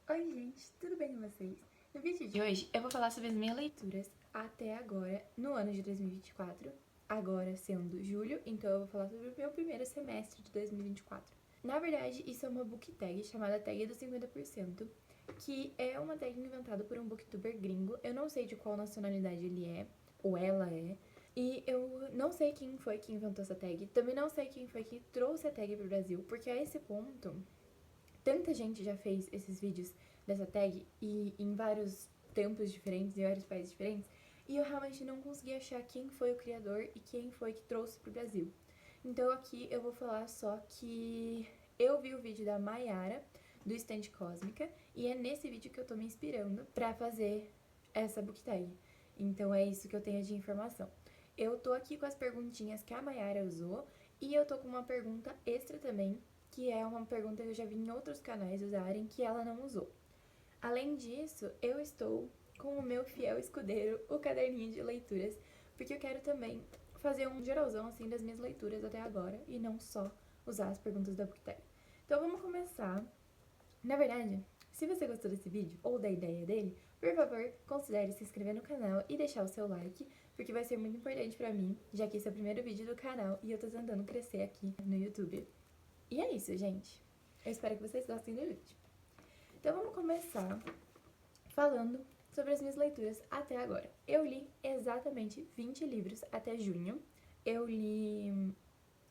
Oi gente, tudo bem com vocês? No vídeo de hoje eu vou falar sobre as minhas leituras até agora, no ano de 2024, agora sendo julho, então eu vou falar sobre o meu primeiro semestre de 2024. Na verdade, isso é uma book tag chamada Tag dos 50%, que é uma tag inventada por um booktuber gringo, eu não sei de qual nacionalidade ele é, ou ela é, e eu não sei quem foi que inventou essa tag, também não sei quem foi que trouxe a tag pro Brasil, porque a esse ponto tanta gente já fez esses vídeos dessa tag e em vários tempos diferentes, em vários países diferentes, e eu realmente não consegui achar quem foi o criador e quem foi que trouxe pro Brasil. Então aqui eu vou falar só que eu vi o vídeo da Mayara, do Stand Cósmica, e é nesse vídeo que eu tô me inspirando pra fazer essa book tag. Então é isso que eu tenho de informação. Eu tô aqui com as perguntinhas que a Mayara usou, e eu tô com uma pergunta extra também, que é uma pergunta que eu já vi em outros canais usarem, que ela não usou. Além disso, eu estou com o meu fiel escudeiro, o caderninho de leituras, porque eu quero também fazer um geralzão assim das minhas leituras até agora e não só usar as perguntas da BookTag. Então vamos começar. Na verdade, se você gostou desse vídeo ou da ideia dele, por favor, considere se inscrever no canal e deixar o seu like, porque vai ser muito importante pra mim, já que esse é o primeiro vídeo do canal e eu tô tentando crescer aqui no YouTube. E é isso, gente. Eu espero que vocês gostem do vídeo. Então vamos começar falando sobre as minhas leituras até agora. Eu li exatamente 20 livros até junho. Eu li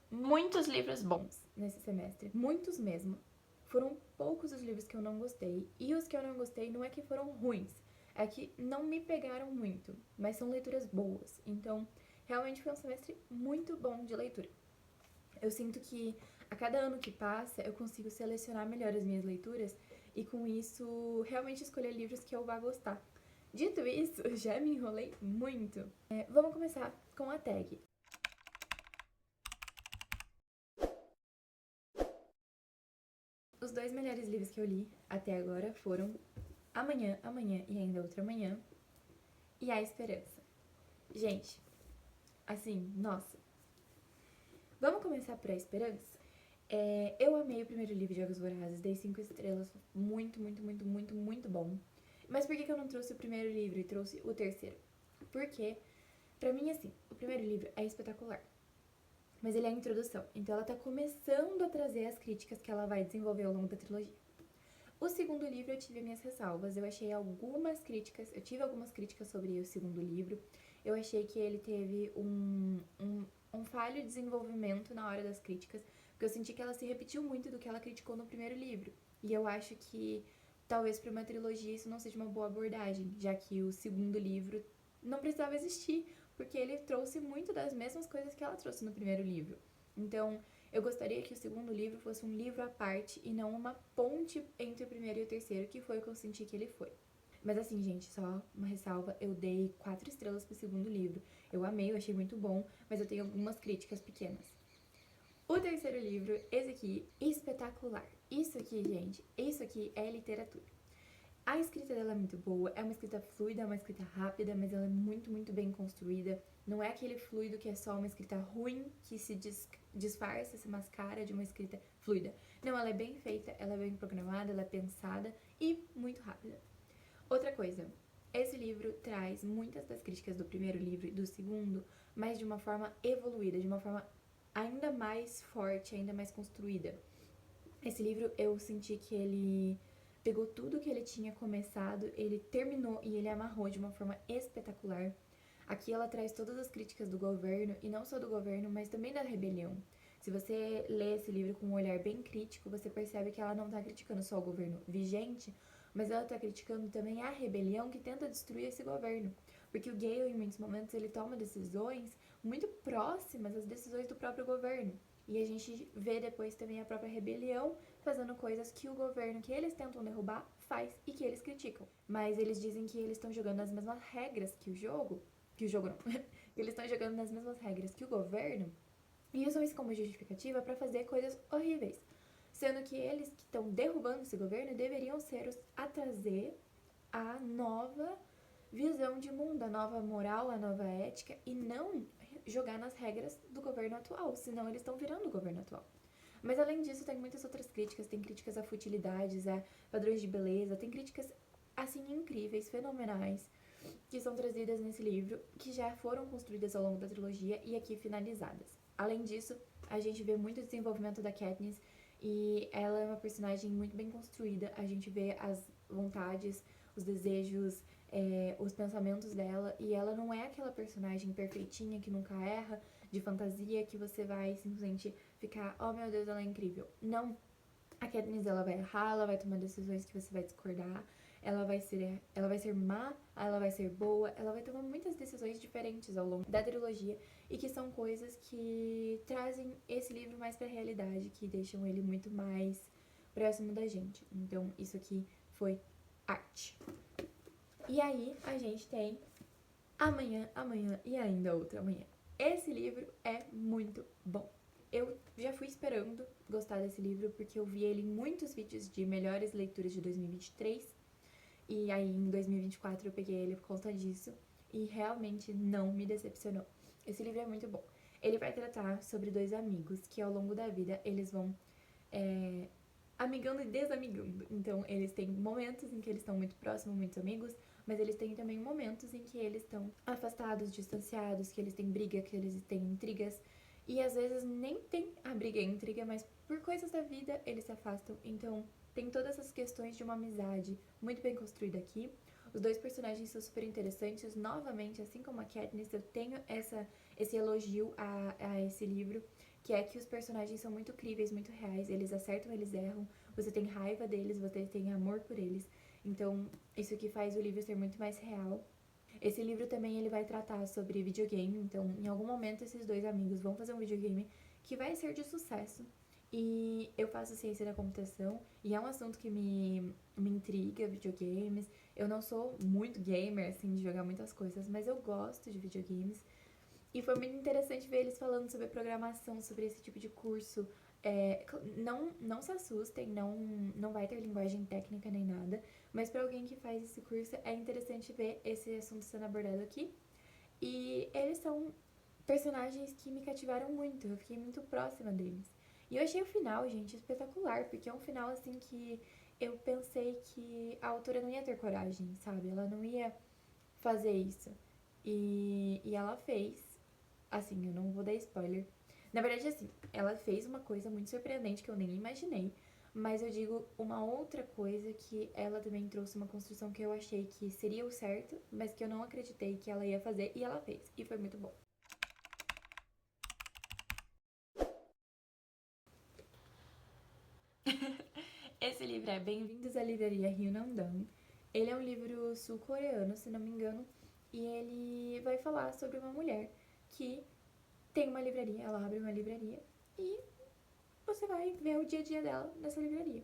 muitos livros bons nesse semestre, muitos mesmo. Foram poucos os livros que eu não gostei, e os que eu não gostei não é que foram ruins, é que não me pegaram muito, mas são leituras boas. Então, realmente foi um semestre muito bom de leitura. Eu sinto que a cada ano que passa eu consigo selecionar melhor as minhas leituras e com isso realmente escolher livros que eu vá gostar. Dito isso, já me enrolei muito. Vamos começar com a tag. Os dois melhores livros que eu li até agora foram Amanhã, Amanhã e Ainda Outra Manhã e A Esperança. Gente, assim, nossa. Vamos começar por A Esperança? Eu amei o primeiro livro de Jogos Vorazes, dei 5 estrelas, muito, muito, muito, muito, muito bom. Mas por que eu não trouxe o primeiro livro e trouxe o terceiro? Porque, pra mim, assim, o primeiro livro é espetacular, mas ele é a introdução, então ela tá começando a trazer as críticas que ela vai desenvolver ao longo da trilogia. O segundo livro eu tive minhas ressalvas, eu tive algumas críticas sobre o segundo livro, eu achei que ele teve um falho de desenvolvimento na hora das críticas, porque eu senti que ela se repetiu muito do que ela criticou no primeiro livro, e eu acho que talvez para uma trilogia isso não seja uma boa abordagem, já que o segundo livro não precisava existir, porque ele trouxe muito das mesmas coisas que ela trouxe no primeiro livro. Então, eu gostaria que o segundo livro fosse um livro à parte e não uma ponte entre o primeiro e o terceiro, que foi o que eu senti que ele foi. Mas assim, gente, só uma ressalva, eu dei 4 estrelas pro segundo livro. Eu amei, eu achei muito bom, mas eu tenho algumas críticas pequenas. O terceiro livro, esse aqui, espetacular. Isso aqui, gente, isso aqui é literatura. A escrita dela é muito boa, é uma escrita fluida, é uma escrita rápida, mas ela é muito, muito bem construída. Não é aquele fluido que é só uma escrita ruim, que se disfarça, se mascara de uma escrita fluida. Não, ela é bem feita, ela é bem programada, ela é pensada e muito rápida. Outra coisa, esse livro traz muitas das críticas do primeiro livro e do segundo, mas de uma forma evoluída, de uma forma ainda mais forte, ainda mais construída. Esse livro eu senti que ele pegou tudo que ele tinha começado, ele terminou e ele amarrou de uma forma espetacular. Aqui ela traz todas as críticas do governo, e não só do governo, mas também da rebelião. Se você lê esse livro com um olhar bem crítico, você percebe que ela não está criticando só o governo vigente, mas ela está criticando também a rebelião que tenta destruir esse governo. Porque o Gale, em muitos momentos, ele toma decisões muito próximas às decisões do próprio governo. E a gente vê depois também a própria rebelião fazendo coisas que o governo que eles tentam derrubar faz e que eles criticam. Mas eles dizem que eles estão jogando as mesmas regras que o jogo não, eles estão jogando nas mesmas regras que o governo e usam isso como justificativa para fazer coisas horríveis. Sendo que eles que estão derrubando esse governo deveriam ser os a trazer a nova visão de mundo, a nova moral, a nova ética e não jogar nas regras do governo atual, senão eles estão virando o governo atual. Mas além disso, tem muitas outras críticas. Tem críticas a futilidades, a padrões de beleza. Tem críticas, assim, incríveis, fenomenais, que são trazidas nesse livro, que já foram construídas ao longo da trilogia e aqui finalizadas. Além disso, a gente vê muito desenvolvimento da Katniss e ela é uma personagem muito bem construída. A gente vê as vontades, os desejos, os pensamentos dela, e ela não é aquela personagem perfeitinha que nunca erra, de fantasia, que você vai simplesmente ficar, oh meu Deus, ela é incrível. Não, a Katniss, ela vai errar, ela vai tomar decisões que você vai discordar, ela vai ser má, ela vai ser boa, ela vai tomar muitas decisões diferentes ao longo da trilogia e que são coisas que trazem esse livro mais pra realidade, que deixam ele muito mais próximo da gente. Então, isso aqui foi arte. E aí, a gente tem Amanhã, Amanhã e Ainda Outra Amanhã. Esse livro é muito bom. Eu já fui esperando gostar desse livro, porque eu vi ele em muitos vídeos de melhores leituras de 2023. E aí, em 2024, eu peguei ele por conta disso. E realmente não me decepcionou. Esse livro é muito bom. Ele vai tratar sobre dois amigos que, ao longo da vida, eles vão amigando e desamigando. Então, eles têm momentos em que eles estão muito próximos, muitos amigos, mas eles têm também momentos em que eles estão afastados, distanciados, que eles têm briga, que eles têm intrigas. E às vezes nem tem a briga e a intriga, mas por coisas da vida eles se afastam. Então, tem todas essas questões de uma amizade muito bem construída aqui. Os dois personagens são super interessantes. Novamente, assim como a Katniss, eu tenho esse elogio a esse livro, que é que os personagens são muito críveis, muito reais. Eles acertam, eles erram. Você tem raiva deles, você tem amor por eles. Então, isso que faz o livro ser muito mais real. Esse livro também ele vai tratar sobre videogame. Então, em algum momento, esses dois amigos vão fazer um videogame que vai ser de sucesso. E eu faço ciência da computação e é um assunto que me intriga, videogames. Eu não sou muito gamer, assim, de jogar muitas coisas, mas eu gosto de videogames. E foi muito interessante ver eles falando sobre programação, sobre esse tipo de curso. Não se assustem, não vai ter linguagem técnica nem nada, mas para alguém que faz esse curso é interessante ver esse assunto sendo abordado aqui. E eles são personagens que me cativaram muito, eu fiquei muito próxima deles. E eu achei o final, gente, espetacular, porque é um final assim que eu pensei que a autora não ia ter coragem, sabe? Ela não ia fazer isso. E ela fez. Assim, eu não vou dar spoiler. Na verdade, assim, ela fez uma coisa muito surpreendente que eu nem imaginei. Mas eu digo uma outra coisa que ela também trouxe uma construção que eu achei que seria o certo, mas que eu não acreditei que ela ia fazer, e ela fez. E foi muito bom. Esse livro é Bem-vindos à Livraria Ryunandong. Ele é um livro sul-coreano, se não me engano, e ele vai falar sobre uma mulher que tem uma livraria, ela abre uma livraria e você vai ver o dia a dia dela nessa livraria.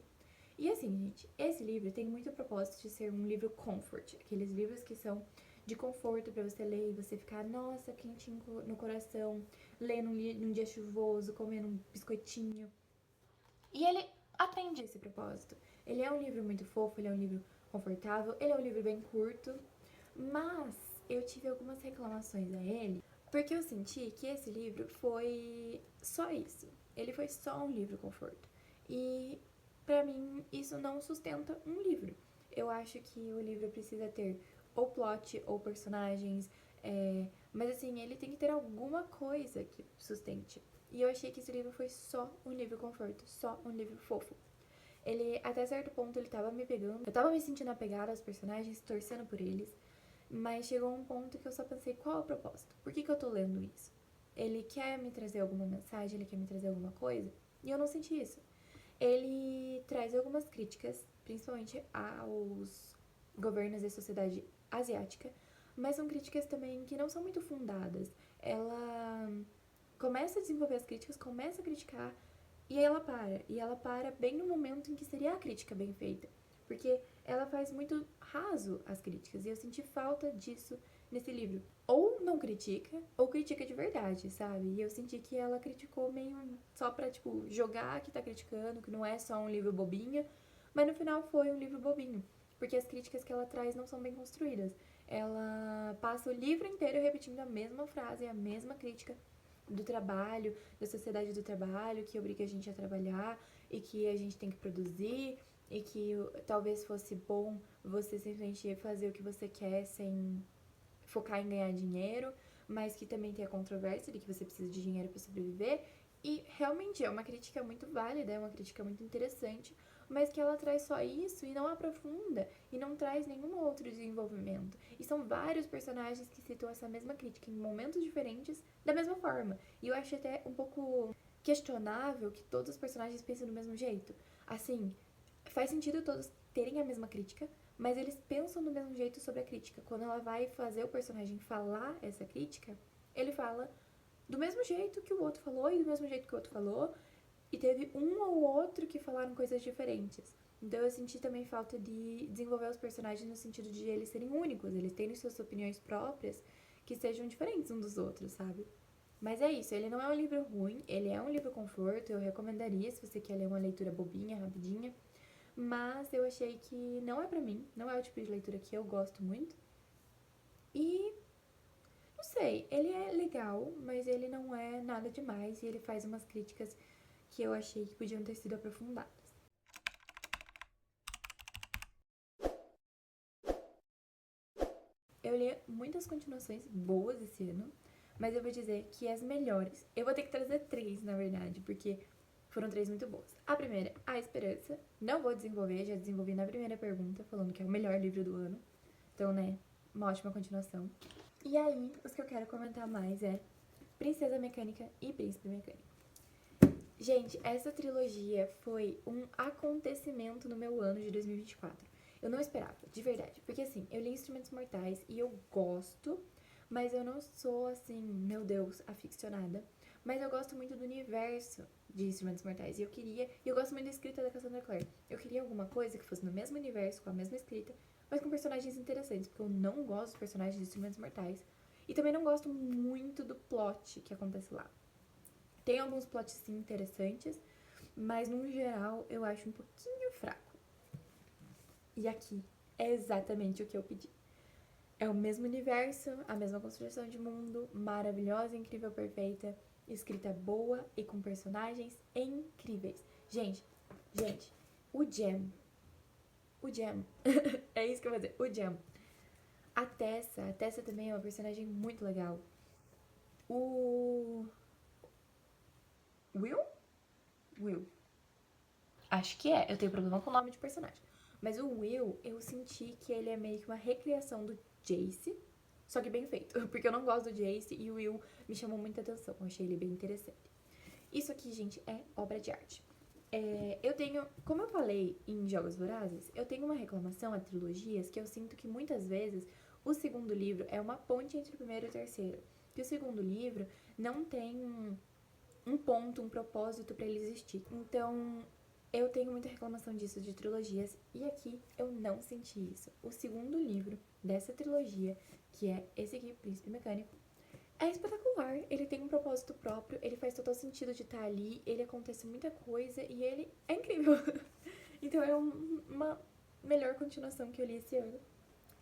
E assim, gente, esse livro tem muito propósito de ser um livro comfort, aqueles livros que são de conforto para você ler e você ficar, nossa, quentinho no coração, lendo num dia chuvoso, comendo um biscoitinho. E ele atende esse propósito. Ele é um livro muito fofo, ele é um livro confortável, ele é um livro bem curto, mas eu tive algumas reclamações a ele, porque eu senti que esse livro foi só isso. Ele foi só um livro conforto. E pra mim isso não sustenta um livro. Eu acho que o livro precisa ter ou plot ou personagens, mas assim, ele tem que ter alguma coisa que sustente. E eu achei que esse livro foi só um livro conforto, só um livro fofo. Ele, até certo ponto, ele tava me pegando. Eu tava me sentindo apegada aos personagens, torcendo por eles. Mas chegou um ponto que eu só pensei, qual é o propósito? Por que eu tô lendo isso? Ele quer me trazer alguma mensagem, ele quer me trazer alguma coisa? E eu não senti isso. Ele traz algumas críticas, principalmente aos governos e sociedade asiática, mas são críticas também que não são muito fundadas. Ela começa a desenvolver as críticas, começa a criticar, e aí ela para. E ela para bem no momento em que seria a crítica bem feita. Porque ela faz muito raso as críticas, e eu senti falta disso nesse livro. Ou não critica, ou critica de verdade, sabe? E eu senti que ela criticou meio só pra, tipo, jogar que tá criticando, que não é só um livro bobinho, mas no final foi um livro bobinho. Porque as críticas que ela traz não são bem construídas. Ela passa o livro inteiro repetindo a mesma frase, a mesma crítica, do trabalho, da sociedade do trabalho, que obriga a gente a trabalhar e que a gente tem que produzir e que talvez fosse bom você simplesmente fazer o que você quer sem focar em ganhar dinheiro, mas que também tem a controvérsia de que você precisa de dinheiro para sobreviver. E realmente é uma crítica muito válida, é uma crítica muito interessante, mas que ela traz só isso e não aprofunda e não traz nenhum outro desenvolvimento. E são vários personagens que citam essa mesma crítica em momentos diferentes, da mesma forma. E eu acho até um pouco questionável que todos os personagens pensem do mesmo jeito. Assim, faz sentido todos terem a mesma crítica, mas eles pensam do mesmo jeito sobre a crítica. Quando ela vai fazer o personagem falar essa crítica, ele fala do mesmo jeito que o outro falou e do mesmo jeito que o outro falou, e teve um ou outro que falaram coisas diferentes. Então eu senti também falta de desenvolver os personagens no sentido de eles serem únicos, eles terem suas opiniões próprias que sejam diferentes uns dos outros, sabe? Mas é isso, ele não é um livro ruim, ele é um livro conforto, eu recomendaria se você quer ler uma leitura bobinha, rapidinha, mas eu achei que não é pra mim, não é o tipo de leitura que eu gosto muito. E não sei, ele é legal, mas ele não é nada demais e ele faz umas críticas que eu achei que podiam ter sido aprofundadas. Eu li muitas continuações boas esse ano, mas eu vou dizer que as melhores. Eu vou ter que trazer três, na verdade, porque foram três muito boas. A primeira, A Esperança. Não vou desenvolver, já desenvolvi na primeira pergunta, falando que é o melhor livro do ano. Então, né, uma ótima continuação. E aí, os que eu quero comentar mais é Princesa Mecânica e Príncipe Mecânico. Gente, essa trilogia foi um acontecimento no meu ano de 2024. Eu não esperava, de verdade. Porque assim, eu li Instrumentos Mortais e eu gosto, mas eu não sou assim, meu Deus, aficionada. Mas eu gosto muito do universo de Instrumentos Mortais. E eu gosto muito da escrita da Cassandra Clare. Eu queria alguma coisa que fosse no mesmo universo, com a mesma escrita, mas com personagens interessantes, porque eu não gosto dos personagens de Instrumentos Mortais. E também não gosto muito do plot que acontece lá. Tem alguns plots sim interessantes, mas no geral eu acho um pouquinho fraco. E aqui é exatamente o que eu pedi. É o mesmo universo, a mesma construção de mundo, maravilhosa, incrível, perfeita, escrita boa e com personagens incríveis. Gente, o Jam, é isso que eu vou dizer, o Jam. A Tessa também é uma personagem muito legal. O Will? Will. Acho que é. Eu tenho problema com o nome de personagem. Mas o Will, eu senti que ele é meio que uma recriação do Jace, só que bem feito. Porque eu não gosto do Jace e o Will me chamou muita atenção. Eu achei ele bem interessante. Isso aqui, gente, é obra de arte. Eu tenho, como eu falei em Jogos Vorazes, eu tenho uma reclamação a trilogias que eu sinto que muitas vezes o segundo livro é uma ponte entre o primeiro e o terceiro. Que o segundo livro não tem um ponto, um propósito para ele existir. Então, eu tenho muita reclamação disso de trilogias e aqui eu não senti isso. O segundo livro dessa trilogia, que é esse aqui, Príncipe Mecânico, é espetacular. Ele tem um propósito próprio, ele faz total sentido de estar ali, ele acontece muita coisa e ele é incrível. Então é uma melhor continuação que eu li esse ano.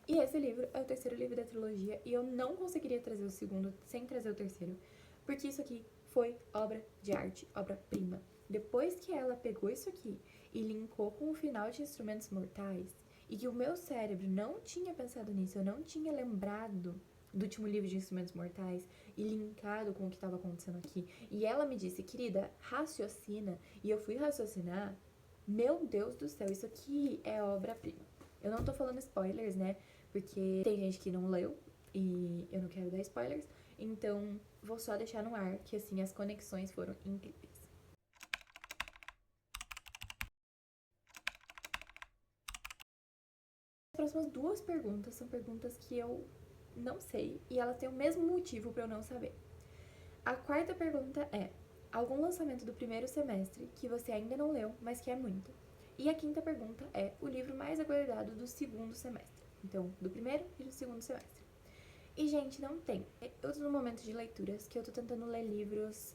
E esse livro é o terceiro livro da trilogia e eu não conseguiria trazer o segundo sem trazer o terceiro, porque isso aqui foi obra de arte, obra-prima. Depois que ela pegou isso aqui e linkou com o final de Instrumentos Mortais, e que o meu cérebro não tinha pensado nisso, eu não tinha lembrado do último livro de Instrumentos Mortais e linkado com o que estava acontecendo aqui, e ela me disse, querida, raciocina, e eu fui raciocinar, meu Deus do céu, isso aqui é obra-prima. Eu não tô falando spoilers, né? Porque tem gente que não leu e eu não quero dar spoilers, então vou só deixar no ar que assim as conexões foram incríveis. As próximas duas perguntas são perguntas que eu não sei e elas têm o mesmo motivo para eu não saber. A quarta pergunta é: algum lançamento do primeiro semestre que você ainda não leu, mas que é muito? E a quinta pergunta é: o livro mais aguardado do segundo semestre. Então, do primeiro e do segundo semestre. E, gente, não tem. Eu tô num momento de leituras que eu tô tentando ler livros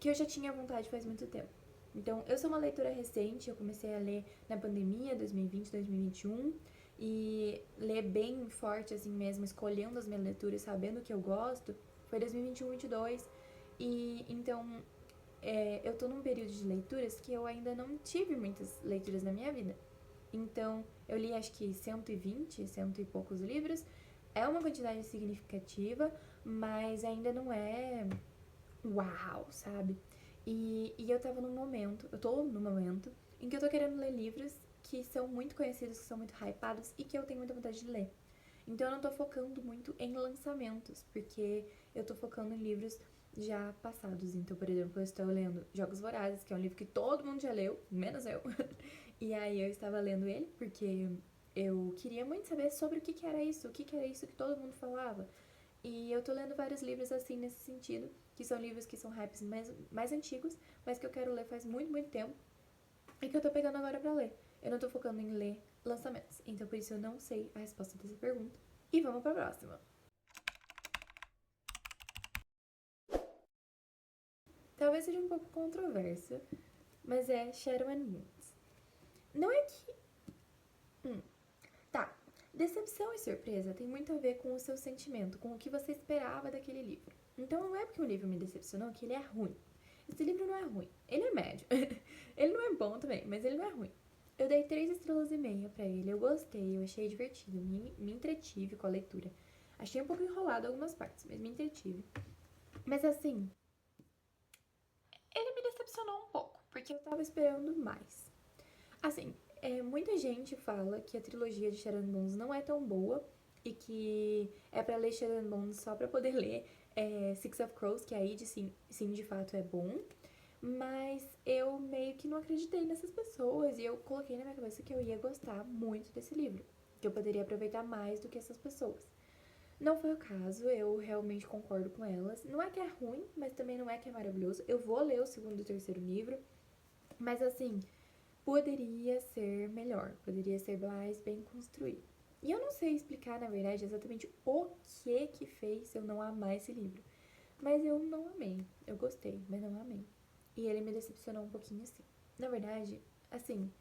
que eu já tinha vontade faz muito tempo. Então, eu sou uma leitora recente, eu comecei a ler na pandemia, 2020, 2021, e ler bem forte assim mesmo, escolhendo as minhas leituras, sabendo o que eu gosto, foi 2021, 22, e então eu tô num período de leituras que eu ainda não tive muitas leituras na minha vida. Então, eu li acho que 120, cento e poucos livros. É uma quantidade significativa, mas ainda não é uau, sabe? E eu tô num momento em que eu tô querendo ler livros que são muito conhecidos, que são muito hypados e que eu tenho muita vontade de ler. Então eu não tô focando muito em lançamentos, porque eu tô focando em livros já passados. Então, por exemplo, eu estou lendo Jogos Vorazes, que é um livro que todo mundo já leu, menos eu. E aí eu estava lendo ele porque eu queria muito saber sobre o que era isso, o que era isso que todo mundo falava. E eu tô lendo vários livros assim nesse sentido, que são livros que são hypes mais antigos, mas que eu quero ler faz muito, muito tempo e que eu tô pegando agora pra ler. Eu não tô focando em ler lançamentos, então por isso eu não sei a resposta dessa pergunta. E vamos pra próxima. Talvez seja um pouco controversa, mas é Shadow and Bones. Não é que. Tá. Decepção e surpresa tem muito a ver com o seu sentimento, com o que você esperava daquele livro. Então não é porque um livro me decepcionou que ele é ruim. Esse livro não é ruim. Ele é médio. Ele não é bom também, mas ele não é ruim. Eu dei 3,5 estrelas pra ele. Eu gostei, eu achei divertido. Me entretive com a leitura. Achei um pouco enrolado algumas partes, mas me entretive. Mas assim, ele me decepcionou um pouco, porque eu tava esperando mais. Assim, muita gente fala que a trilogia de Shadow and Bones não é tão boa e que é pra ler Shadow and Bones só pra poder ler Six of Crows, que aí sim de fato é bom. Mas eu meio que não acreditei nessas pessoas e eu coloquei na minha cabeça que eu ia gostar muito desse livro, que eu poderia aproveitar mais do que essas pessoas. Não foi o caso, eu realmente concordo com elas. Não é que é ruim, mas também não é que é maravilhoso. Eu vou ler o segundo e o terceiro livro, mas assim, poderia ser melhor, poderia ser mais bem construído. E eu não sei explicar, na verdade, exatamente o que fez eu não amar esse livro. Mas eu não amei. Eu gostei, mas não amei. E ele me decepcionou um pouquinho assim. Na verdade, assim,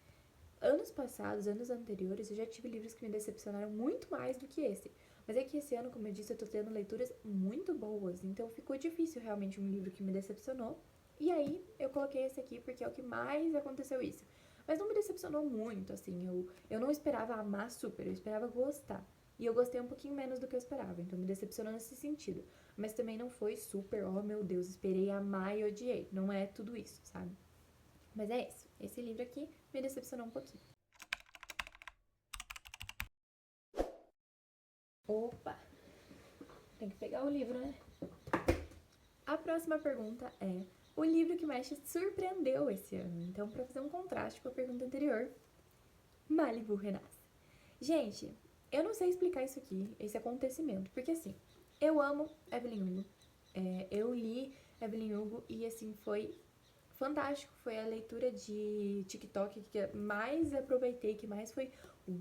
anos passados, anos anteriores, eu já tive livros que me decepcionaram muito mais do que esse. Mas é que esse ano, como eu disse, eu tô tendo leituras muito boas. Então ficou difícil realmente um livro que me decepcionou. E aí eu coloquei esse aqui porque é o que mais aconteceu isso. Mas não me decepcionou muito, assim. Eu não esperava amar super, eu esperava gostar. E eu gostei um pouquinho menos do que eu esperava, então me decepcionou nesse sentido. Mas também não foi super, oh meu Deus, esperei amar e odiei. Não é tudo isso, sabe? Mas é isso. Esse livro aqui me decepcionou um pouquinho. Opa! Tem que pegar o livro, né? A próxima pergunta é: o livro que mais te surpreendeu esse ano? Então, para fazer um contraste com a pergunta anterior, Malibu Renasce. Gente, eu não sei explicar isso aqui, esse acontecimento, porque assim, eu amo Evelyn Hugo. Eu li Evelyn Hugo e assim, foi fantástico. Foi a leitura de TikTok que mais aproveitei, que mais foi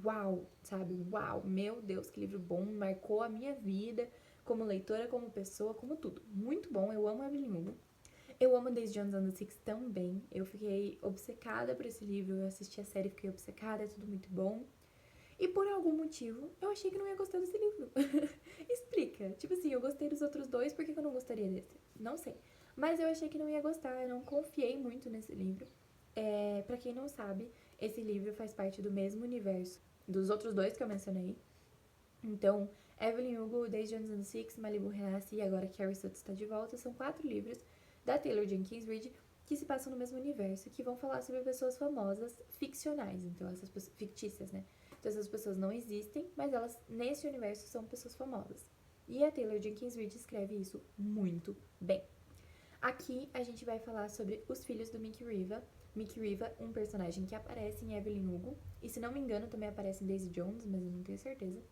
uau, sabe? Uau, meu Deus, que livro bom, marcou a minha vida como leitora, como pessoa, como tudo. Muito bom, eu amo Evelyn Hugo. Eu amo Daisy Jones and the Six também. Eu fiquei obcecada por esse livro, eu assisti a série e fiquei obcecada, é tudo muito bom. E por algum motivo, eu achei que não ia gostar desse livro. Explica. Tipo assim, eu gostei dos outros dois, por que eu não gostaria desse? Não sei. Mas eu achei que não ia gostar, eu não confiei muito nesse livro. Pra quem não sabe, esse livro faz parte do mesmo universo dos outros dois que eu mencionei. Então, Evelyn Hugo, Daisy Jones and the Six, Malibu Renasce e agora Carrie Sutton está de volta. São 4 livros da Taylor Jenkins Reid que se passam no mesmo universo, que vão falar sobre pessoas famosas ficcionais, então essas pessoas fictícias, né? Então essas pessoas não existem, mas elas nesse universo são pessoas famosas. E a Taylor Jenkins Reid escreve isso muito bem. Aqui a gente vai falar sobre os filhos do Mickey Riva. Mickey Riva, um personagem que aparece em Evelyn Hugo, e se não me engano também aparece em Daisy Jones, mas eu não tenho certeza.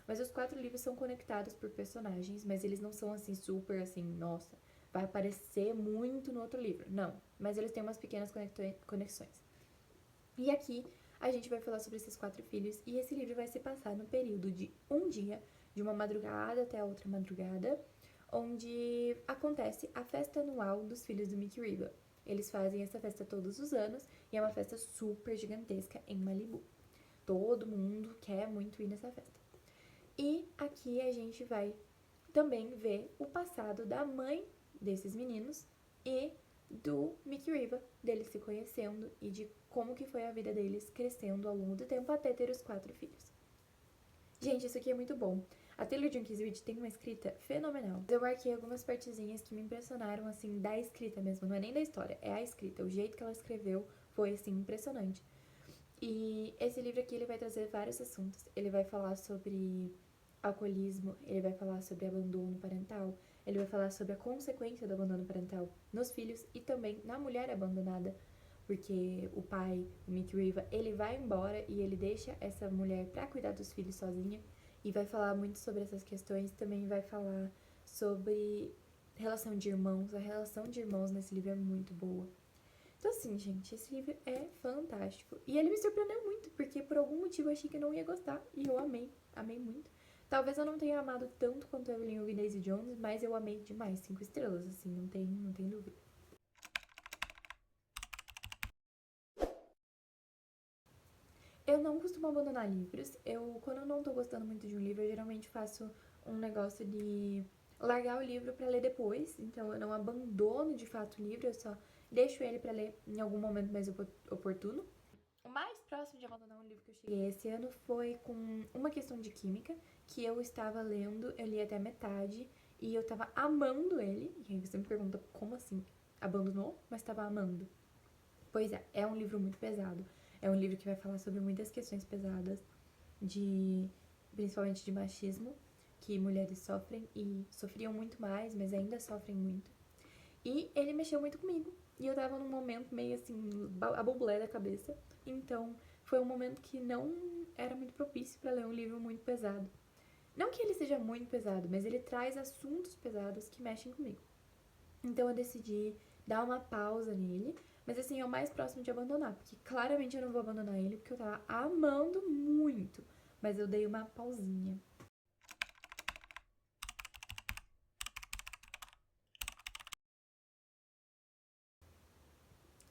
Mas os 4 livros são conectados por personagens, mas eles não são assim super assim, nossa, vai aparecer muito no outro livro. Não, mas eles têm umas pequenas conexões. E aqui a gente vai falar sobre esses 4 filhos e esse livro vai se passar no período de um dia, de uma madrugada até a outra madrugada, onde acontece a festa anual dos filhos do Mickey Riva. Eles fazem essa festa todos os anos e é uma festa super gigantesca em Malibu. Todo mundo quer muito ir nessa festa. E aqui a gente vai também vê o passado da mãe desses meninos e do Mickey Riva, deles se conhecendo e de como que foi a vida deles crescendo ao longo do tempo até ter os 4 filhos. Gente, isso aqui é muito bom. A Taylor Jenkins Reid tem uma escrita fenomenal. Eu marquei algumas partezinhas que me impressionaram, assim, da escrita mesmo. Não é nem da história, é a escrita. O jeito que ela escreveu foi, assim, impressionante. E esse livro aqui, ele vai trazer vários assuntos. Ele vai falar sobre alcoolismo, ele vai falar sobre abandono parental, ele vai falar sobre a consequência do abandono parental nos filhos e também na mulher abandonada, porque o pai, o Mick Riva, ele vai embora e ele deixa essa mulher pra cuidar dos filhos sozinha e vai falar muito sobre essas questões, também vai falar sobre relação de irmãos, a relação de irmãos nesse livro é muito boa. Então, assim, gente, esse livro é fantástico. E ele me surpreendeu muito, porque por algum motivo eu achei que eu não ia gostar. E eu amei, amei muito. Talvez eu não tenha amado tanto quanto Evelyn Hugo e Daisy Jones, mas eu amei demais, 5 estrelas, assim, não tem dúvida. Eu não costumo abandonar livros. Quando eu não tô gostando muito de um livro, eu geralmente faço um negócio de largar o livro pra ler depois. Então, eu não abandono de fato o livro, eu só deixo ele pra ler em algum momento mais oportuno. O mais próximo de abandonar um livro que eu cheguei esse ano foi com Uma Questão de Química, que eu estava lendo, eu li até a metade, e eu tava amando ele. E aí você me pergunta, como assim? Abandonou, mas tava amando? Pois é um livro muito pesado. É um livro que vai falar sobre muitas questões pesadas, de principalmente de machismo, que mulheres sofrem e sofriam muito mais, mas ainda sofrem muito. E ele mexeu muito comigo. E eu tava num momento meio assim, a bublé da cabeça. Então, foi um momento que não era muito propício para ler um livro muito pesado. Não que ele seja muito pesado, mas ele traz assuntos pesados que mexem comigo. Então, eu decidi dar uma pausa nele. Mas assim, é o mais próximo de abandonar, porque claramente eu não vou abandonar ele, porque eu tava amando muito. Mas eu dei uma pausinha.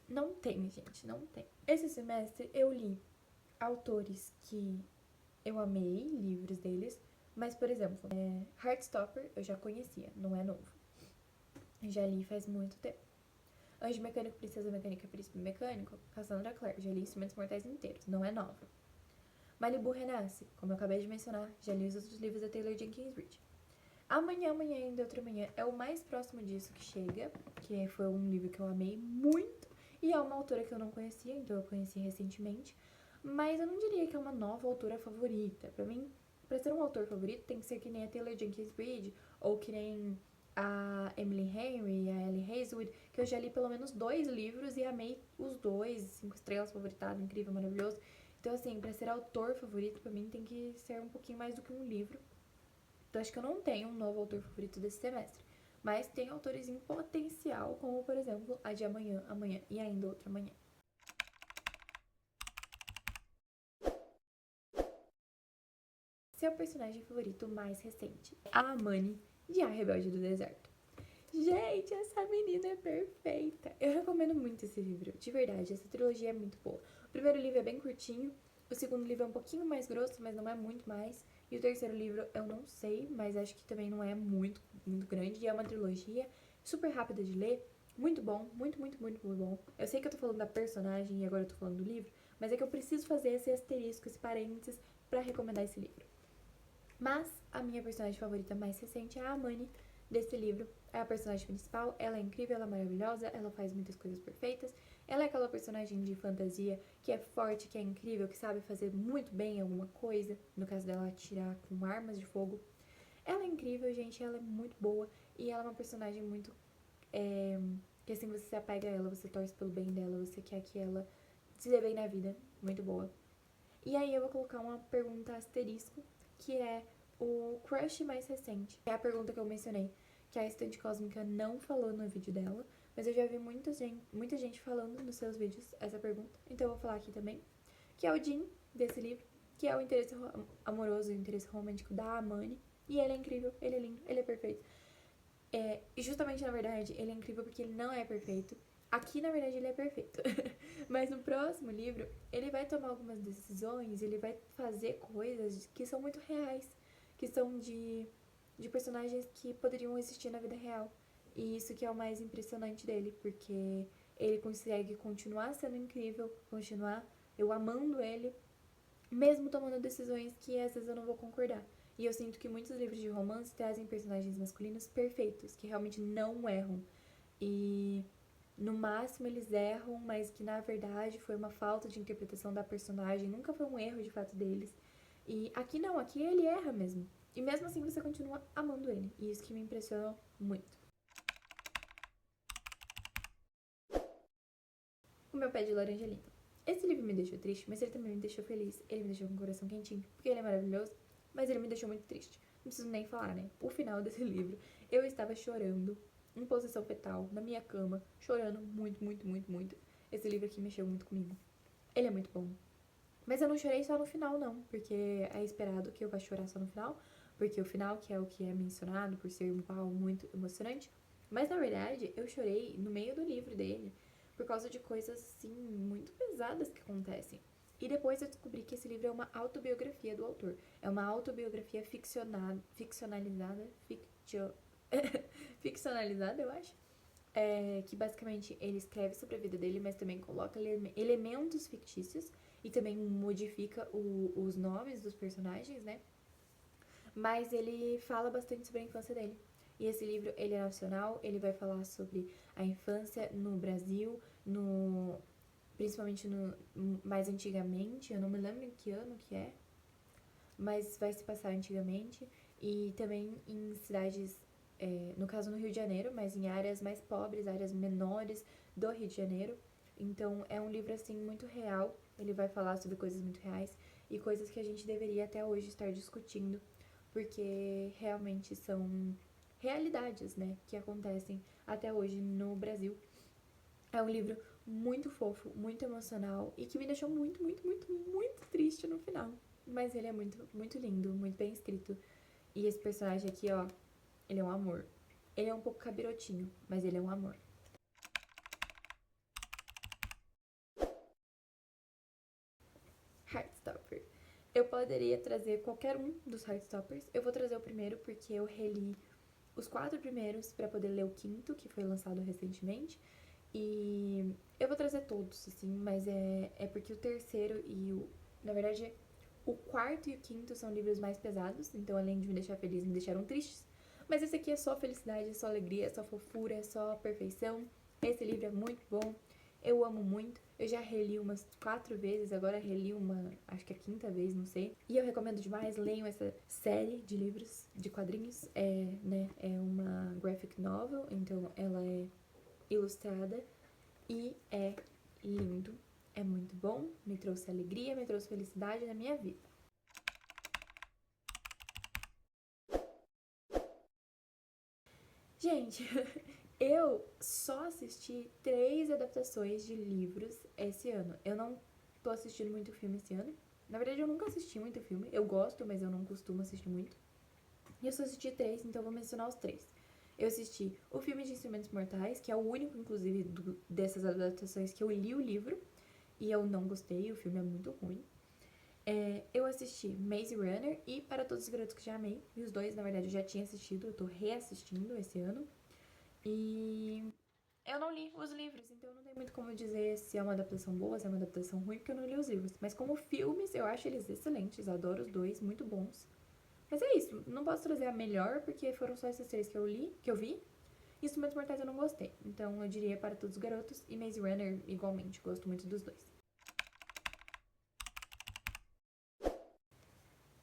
Não tem, gente, não tem. Esse semestre eu li autores que eu amei, livros deles, mas, por exemplo, Heartstopper eu já conhecia, não é novo. Já li faz muito tempo. Anjo Mecânico, Princesa Mecânica, Príncipe Mecânico, Cassandra Clare, já li Instrumentos Mortais inteiros, não é nova. Malibu Renasce, como eu acabei de mencionar, já li os outros livros da Taylor Jenkins Reid. Amanhã, Amanhã e Ainda Outra Manhã é o mais próximo disso que chega, que foi um livro que eu amei muito, e é uma autora que eu não conhecia, então eu conheci recentemente, mas eu não diria que é uma nova autora favorita. Pra mim, pra ser um autor favorito, tem que ser que nem a Taylor Jenkins Reid, ou que nem a Emily Henry, a Ellie Hazelwood, que eu já li pelo menos 2 livros e amei os 2, 5 estrelas, favoritado, incrível, maravilhoso. Então, assim, pra ser autor favorito, pra mim tem que ser um pouquinho mais do que um livro. Então, acho que eu não tenho um novo autor favorito desse semestre. Mas tem autores em potencial, como, por exemplo, a de Amanhã, Amanhã e Ainda Outra Manhã. Seu personagem favorito mais recente? A Amani, de A Rebelde do Deserto. Gente, essa menina é perfeita. Eu recomendo muito esse livro, de verdade. Essa trilogia é muito boa. O primeiro livro é bem curtinho, o segundo livro é um pouquinho mais grosso, mas não é muito mais. E o terceiro livro eu não sei, mas acho que também não é muito grande. E é uma trilogia super rápida de ler, muito bom, muito bom. Eu sei que eu tô falando da personagem e agora eu tô falando do livro, mas é que eu preciso fazer esse asterisco, esse parênteses, pra recomendar esse livro. Mas a minha personagem favorita mais recente é a Amani desse livro. É a personagem principal, ela é incrível, ela é maravilhosa, ela faz muitas coisas perfeitas. Ela é aquela personagem de fantasia que é forte, que é incrível, que sabe fazer muito bem alguma coisa. No caso dela, atirar com armas de fogo. Ela é incrível, gente, ela é muito boa. E ela é uma personagem muito... que assim, você se apega a ela, você torce pelo bem dela, você quer que ela se dê bem na vida. Muito boa. E aí eu vou colocar uma pergunta asterisco, que é o crush mais recente. É a pergunta que eu mencionei, que a Estante Cósmica não falou no vídeo dela, mas eu já vi muita gente falando nos seus vídeos essa pergunta, então eu vou falar aqui também, que é o Jin, desse livro, que é o interesse amoroso e o interesse romântico da Amani, e ele é incrível, ele é lindo, ele é perfeito. E justamente, na verdade, ele é incrível porque ele não é perfeito. Aqui, na verdade, ele é perfeito. Mas no próximo livro, ele vai tomar algumas decisões, ele vai fazer coisas que são muito reais, que são de de personagens que poderiam existir na vida real. E isso que é o mais impressionante dele, porque ele consegue continuar sendo incrível, continuar eu amando ele, mesmo tomando decisões que às vezes eu não vou concordar. E eu sinto que muitos livros de romance trazem personagens masculinos perfeitos, que realmente não erram. E no máximo eles erram, mas que na verdade foi uma falta de interpretação da personagem, nunca foi um erro de fato deles. E aqui não, aqui ele erra mesmo. E mesmo assim você continua amando ele. E isso que me impressionou muito. O meu pé de laranja lindo. Esse livro me deixou triste, mas ele também me deixou feliz. Ele me deixou com o coração quentinho, porque ele é maravilhoso, mas ele me deixou muito triste. Não preciso nem falar, né? O final desse livro, eu estava chorando em posição fetal, na minha cama, chorando muito, muito, muito, muito. Esse livro aqui mexeu muito comigo. Ele é muito bom. Mas eu não chorei só no final, não, porque é esperado que eu vá chorar só no final, porque o final, que é o que é mencionado por ser algo muito emocionante, mas na verdade eu chorei no meio do livro dele, por causa de coisas assim muito pesadas que acontecem. E depois eu descobri que esse livro é uma autobiografia do autor. É uma autobiografia ficcionalizada, ficcionalizada, eu acho. Que basicamente ele escreve sobre a vida dele, mas também coloca elementos fictícios e também modifica os nomes dos personagens, né? Mas ele fala bastante sobre a infância dele. E esse livro, ele é nacional, ele vai falar sobre a infância no Brasil, principalmente mais antigamente, eu não me lembro em que ano que é, mas vai se passar antigamente, e também em cidades, no caso no Rio de Janeiro, mas em áreas mais pobres, áreas menores do Rio de Janeiro. Então é um livro assim muito real, ele vai falar sobre coisas muito reais e coisas que a gente deveria até hoje estar discutindo, porque realmente são realidades, né, que acontecem até hoje no Brasil. É um livro muito fofo, muito emocional e que me deixou muito, muito, muito, muito triste no final. Mas ele é muito, muito lindo, muito bem escrito. E esse personagem aqui, ó, ele é um amor. Ele é um pouco cabirotinho, mas ele é um amor. Heartstopper. Eu poderia trazer qualquer um dos Heartstoppers. Eu vou trazer o primeiro porque eu reli os 4 primeiros para poder ler o quinto, que foi lançado recentemente. E eu vou trazer todos, assim, mas é porque o terceiro e o. Na verdade, o quarto e o quinto são livros mais pesados, então além de me deixar feliz, me deixaram tristes. Mas esse aqui é só felicidade, é só alegria, é só fofura, é só perfeição. Esse livro é muito bom, eu amo muito. Eu já reli umas 4 vezes, agora reli uma, acho que é a quinta vez, não sei. E eu recomendo demais, leiam essa série de livros, de quadrinhos. É uma graphic novel, então ela é ilustrada e é lindo. É muito bom, me trouxe alegria, me trouxe felicidade na minha vida. Gente, eu só assisti 3 adaptações de livros esse ano. Eu não tô assistindo muito filme esse ano. Na verdade, eu nunca assisti muito filme. Eu gosto, mas eu não costumo assistir muito. E eu só assisti 3, então eu vou mencionar os 3. Eu assisti o filme de Instrumentos Mortais, que é o único, inclusive, dessas adaptações que eu li o livro. E eu não gostei, o filme é muito ruim. Eu assisti Maze Runner e Para Todos os Garotos que Já Amei. E os dois, na verdade, eu já tinha assistido, eu tô reassistindo esse ano. E eu não li os livros, então não tem muito como dizer se é uma adaptação boa, se é uma adaptação ruim, porque eu não li os livros. Mas como filmes, eu acho eles excelentes, adoro os dois, muito bons. Mas é isso, não posso trazer a melhor, porque foram só esses 3 que eu li, que eu vi. Instrumentos Mortais eu não gostei, então eu diria Para Todos os Garotos e Maze Runner igualmente, gosto muito dos dois.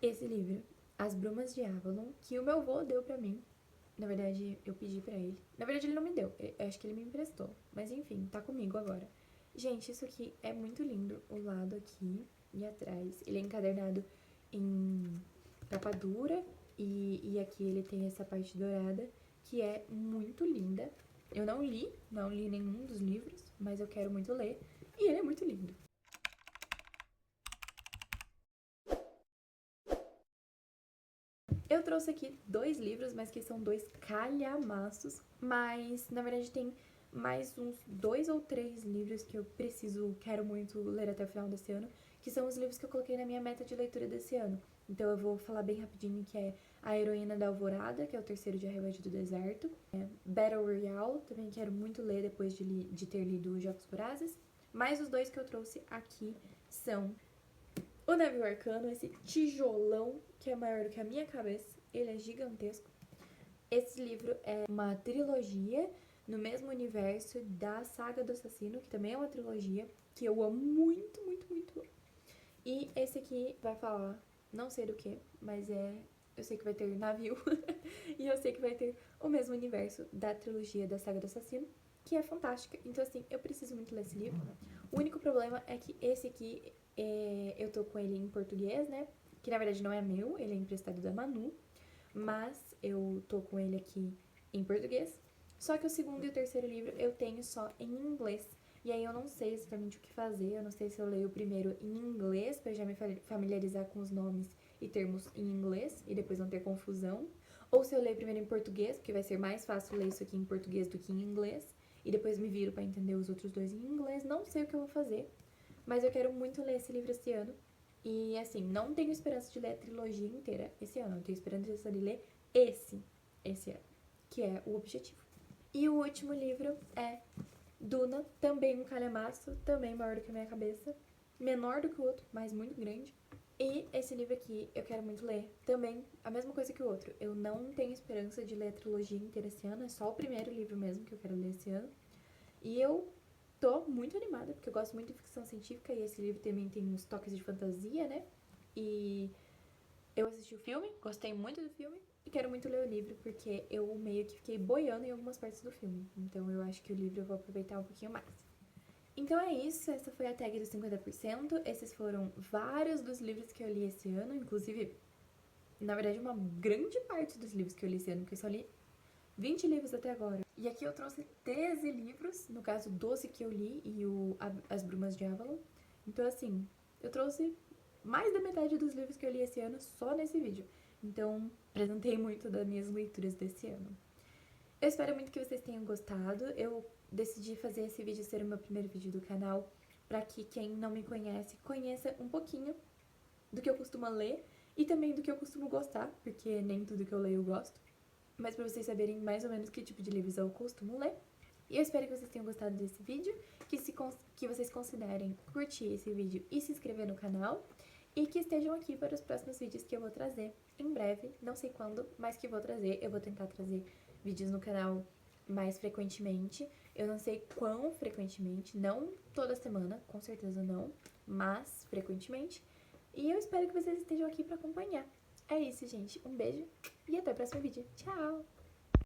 Esse livro, As Brumas de Avalon, que o meu avô deu pra mim. Na verdade, eu pedi pra ele. Na verdade, ele não me deu. Eu acho que ele me emprestou. Mas enfim, tá comigo agora. Gente, isso aqui é muito lindo. O lado aqui e atrás. Ele é encadernado em capa dura. E aqui ele tem essa parte dourada, que é muito linda. Eu não li nenhum dos livros, mas eu quero muito ler. E ele é muito lindo. Eu trouxe aqui 2 livros, mas que são 2 calhamaços. Mas, na verdade, tem mais uns 2 ou 3 livros que eu quero muito ler até o final desse ano, que são os livros que eu coloquei na minha meta de leitura desse ano. Então eu vou falar bem rapidinho, que é A Heroína da Alvorada, que é o terceiro de A Revanche do Deserto. Battle Royale, também quero muito ler depois de ter lido os Jogos Vorazes. Mas os dois que eu trouxe aqui são O Navio Arcano, esse tijolão que é maior do que a minha cabeça. Ele é gigantesco. Esse livro é uma trilogia no mesmo universo da Saga do Assassino, que também é uma trilogia que eu amo muito, muito, muito. E esse aqui vai falar, não sei do que, mas eu sei que vai ter navio e eu sei que vai ter o mesmo universo da trilogia da Saga do Assassino, que é fantástica. Então, assim, eu preciso muito ler esse livro. O único problema é que esse aqui, eu tô com ele em português, né? Que na verdade não é meu, ele é emprestado da Manu, mas eu tô com ele aqui em português. Só que o segundo e o terceiro livro eu tenho só em inglês. E aí eu não sei exatamente o que fazer, eu não sei se eu leio o primeiro em inglês pra já me familiarizar com os nomes e termos em inglês e depois não ter confusão, ou se eu leio primeiro em português, porque vai ser mais fácil ler isso aqui em português do que em inglês, e depois me viro pra entender os outros dois em inglês. Não sei o que eu vou fazer, mas eu quero muito ler esse livro esse ano. E assim, não tenho esperança de ler a trilogia inteira esse ano, eu tenho esperança de ler esse ano, que é o objetivo. E o último livro é Duna, também um calhamaço, também maior do que a minha cabeça, menor do que o outro, mas muito grande. E esse livro aqui eu quero muito ler, também a mesma coisa que o outro. Eu não tenho esperança de ler a trilogia inteira esse ano, é só o primeiro livro mesmo que eu quero ler esse ano. E eu tô muito animada, porque eu gosto muito de ficção científica e esse livro também tem uns toques de fantasia, né? E eu assisti o filme, gostei muito do filme e quero muito ler o livro, porque eu meio que fiquei boiando em algumas partes do filme. Então eu acho que o livro eu vou aproveitar um pouquinho mais. Então é isso, essa foi a tag dos 50%. Esses foram vários dos livros que eu li esse ano, inclusive, na verdade, uma grande parte dos livros que eu li esse ano, porque eu só li 20 livros até agora. E aqui eu trouxe 13 livros, no caso 12 que eu li e As Brumas de Avalon. Então assim, eu trouxe mais da metade dos livros que eu li esse ano só nesse vídeo. Então, apresentei muito das minhas leituras desse ano. Eu espero muito que vocês tenham gostado. Eu decidi fazer esse vídeo ser o meu primeiro vídeo do canal, para que quem não me conhece, conheça um pouquinho do que eu costumo ler e também do que eu costumo gostar, porque nem tudo que eu leio eu gosto. Mas para vocês saberem mais ou menos que tipo de livros eu costumo ler. E eu espero que vocês tenham gostado desse vídeo, que vocês considerem curtir esse vídeo e se inscrever no canal. E que estejam aqui para os próximos vídeos que eu vou trazer em breve, não sei quando, mas que vou trazer. Eu vou tentar trazer vídeos no canal mais frequentemente. Eu não sei quão frequentemente, não toda semana, com certeza não, mas frequentemente. E eu espero que vocês estejam aqui para acompanhar. É isso, gente. Um beijo e até o próximo vídeo. Tchau!